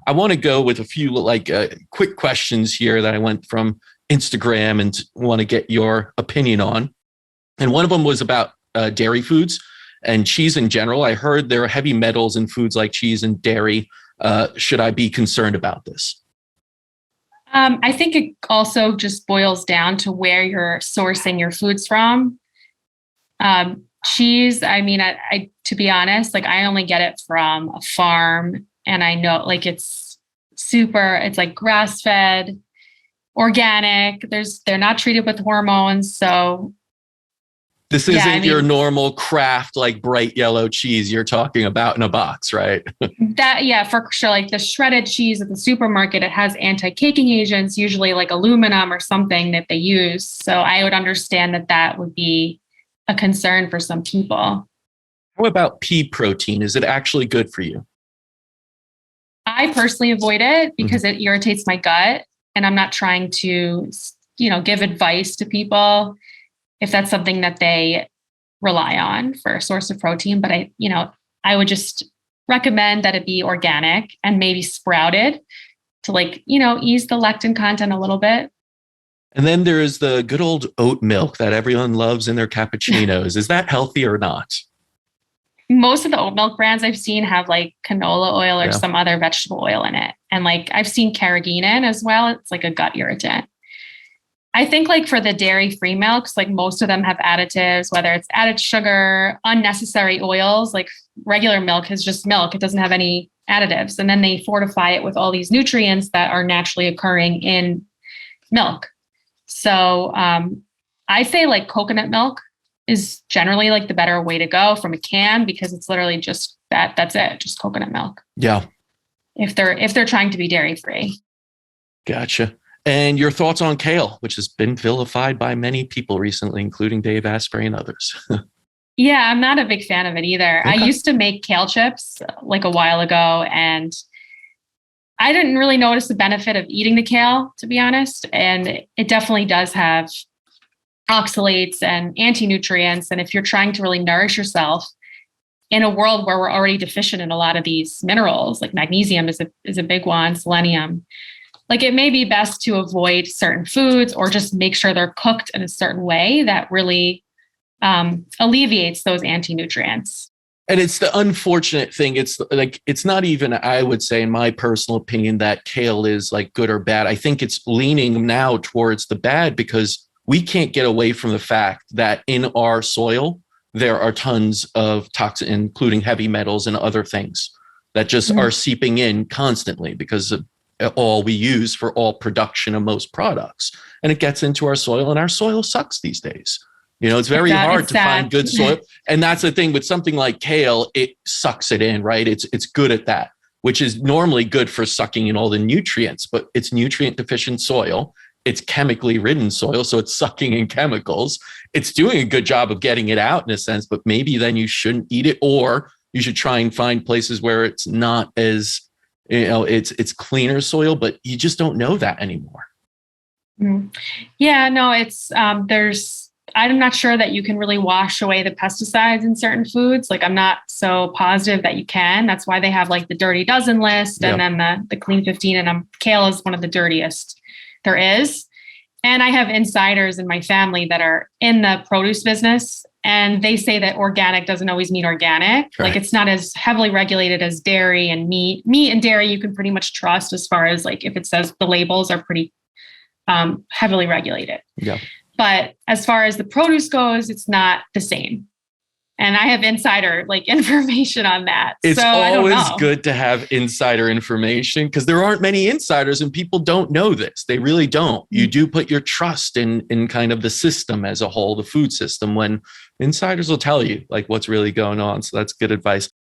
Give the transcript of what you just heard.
I want to go with a few quick questions here that I went from Instagram and want to get your opinion on. And one of them was about dairy foods and cheese in general. I heard there are heavy metals in foods like cheese and dairy. Should I be concerned about this? I think it also just boils down to where you're sourcing your foods from. Cheese, I mean, I to be honest, like I only get it from a farm, and I know like it's like grass fed, organic. They're not treated with hormones. So this isn't your normal craft, like bright yellow cheese you're talking about in a box, right? For sure. Like the shredded cheese at the supermarket, it has anti-caking agents, usually like aluminum or something that they use. So I would understand that would be a concern for some people. How about pea protein? Is it actually good for you? I personally avoid it because it irritates my gut, and I'm not trying to, give advice to people if that's something that they rely on for a source of protein. But I would just recommend that it be organic and maybe sprouted to ease the lectin content a little bit. And then there is the good old oat milk that everyone loves in their cappuccinos. Is that healthy or not? Most of the oat milk brands I've seen have like canola oil or some other vegetable oil in it. And I've seen carrageenan as well. It's like a gut irritant. I think for the dairy-free milks, most of them have additives, whether it's added sugar, unnecessary oils, like regular milk is just milk. It doesn't have any additives. And then they fortify it with all these nutrients that are naturally occurring in milk. So I say coconut milk is generally the better way to go from a can, because it's literally just that's it, just coconut milk. Yeah. If they're trying to be dairy-free. Gotcha. And your thoughts on kale, which has been vilified by many people recently, including Dave Asprey and others. Yeah, I'm not a big fan of it either. Okay. I used to make kale chips a while ago, and I didn't really notice the benefit of eating the kale, to be honest. And it definitely does have oxalates and anti-nutrients. And if you're trying to really nourish yourself in a world where we're already deficient in a lot of these minerals, like magnesium is a big one, selenium, it may be best to avoid certain foods or just make sure they're cooked in a certain way that really alleviates those anti-nutrients. And it's the unfortunate thing. It's not even, I would say, in my personal opinion, that kale is good or bad. I think it's leaning now towards the bad, because we can't get away from the fact that in our soil, there are tons of toxins, including heavy metals and other things that just are seeping in constantly because of all we use for all production of most products. And it gets into our soil, and our soil sucks these days. It's very hard to find good soil. And that's the thing with something like kale, it sucks it in, right? It's good at that, which is normally good for sucking in all the nutrients, but it's nutrient deficient soil. It's chemically ridden soil, so it's sucking in chemicals. It's doing a good job of getting it out in a sense, but maybe then you shouldn't eat it, or you should try and find places where it's not as, it's cleaner soil, but you just don't know that anymore. Yeah, no, it's, I'm not sure that you can really wash away the pesticides in certain foods. I'm not so positive that you can. That's why they have the dirty dozen list and then the clean 15. And kale is one of the dirtiest there is. And I have insiders in my family that are in the produce business, and they say that organic doesn't always mean organic. Right. It's not as heavily regulated as dairy and meat. Meat and dairy you can pretty much trust, as far as if it says the labels are pretty heavily regulated. Yeah. But as far as the produce goes, it's not the same. And I have insider information on that. It's so always good to have insider information, because there aren't many insiders and people don't know this. They really don't. You do put your trust in kind of the system as a whole, the food system, when insiders will tell you what's really going on. So that's good advice.